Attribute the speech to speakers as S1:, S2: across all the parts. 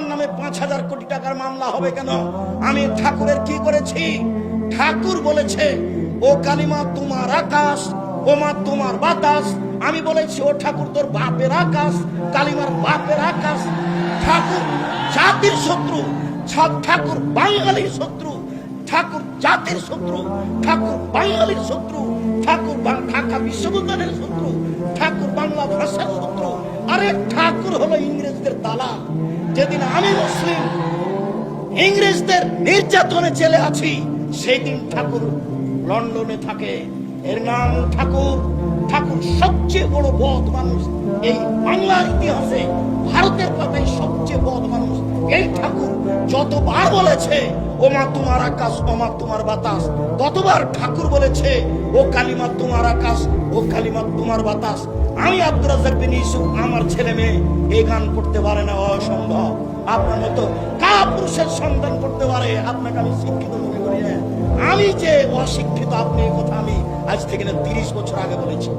S1: আমার নামে 5,000 কোটি টাকার মামলা হবে কেন? আমি ঠাকুরের কি করেছি? ঠাকুর বলেছে ও কালিমা তোমার আকাশ, ও মা তোমার বাতাস। আমি বলেছি ও ঠাকুর তোর বাপের আকাশ, কালিমার বাপের আকাশ। ঠাকুর জাতির শত্রু, ঠাকুর বাঙালির শত্রু, ঠাকুর জাতির শত্রু, ঠাকুর বাঙালির শত্রু, ঠাকুর ঢাকা বিশ্ববিদ্যালয়ের শত্রু, ঠাকুর বাংলা ভাষার শত্রু। আরে ঠাকুর হলো ইংরেজদের দালাল। যেদিন আমি মুসলিম ইংরেজদের নির্যাতনে জেলে আছি, সেই দিন ঠাকুর লন্ডনে থাকে। এর নাম ঠাকুর। ঠাকুর সবচেয়ে বড় বদ মানুষ এই বাংলার ইতিহাসে, ভারতের পাতায় সবচেয়ে বদ মানুষ এই ঠাকুর। যতবার বলেছে ও মা তোমার আকাশ, ও মা তোমার বাতাস, ততবার ঠাকুর বলেছে ও কালিমা তোমার আকাশ, ও কালিমা তোমার বাতাস। আমি আব্দুর রাজ্জাক বিন ইউসুফ, আমার ছেলে মেয়ে এই গান করতে পারে না, অসম্ভব। আপনার মতো কাপুরুষের সন্তান করতে পারে, আপনাকে আমি শিক্ষিত মনে করি না। আমি যে অশিক্ষিত, আপনি এই কথা আমি আজ থেকে 30 বছর আগে বলেছি।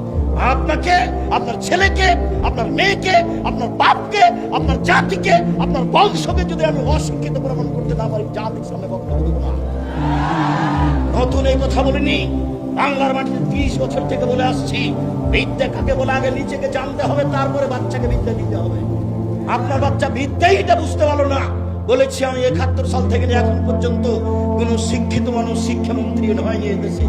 S1: আপনাকে, আপনার ছেলেকে, আপনার মেয়েকে, আপনার বাপকে, আপনার জাতিকে, আপনার বংশকে যদি আমি অশিক্ষিত প্রমাণ করতে না পারি, জাতির সামনে বক্তব্য দেব না। নতুন এই কথা বলিনি, বাংলার মাটিতে 30 বছর থেকে বলে আসছি। বিদ্যা কাকে বলে আগে নিজেকে জানতে হবে, তারপরে বাচ্চাকে বিদ্যা দিতে হবে। আপনার বাচ্চা বিদ্যাই এটা বুঝতে পারলো না। বলেছি আমি 71 সাল থেকে এখন পর্যন্ত কোন শিক্ষিত মানুষ শিক্ষামন্ত্রী হয়নি এদেশে।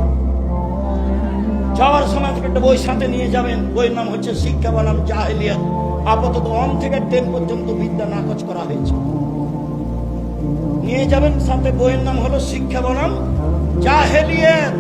S1: যাওয়ার সময় একটা বই সাথে নিয়ে যাবেন, বইয়ের নাম হচ্ছে শিক্ষা বনাম জাহেলিয়াত। আপাতত 1 থেকে 10 পর্যন্ত বিদ্যা নাকচ করা হয়েছে। নিয়ে যাবেন সাথে, বইয়ের নাম হলো শিক্ষা বনাম জাহেলিয়াত।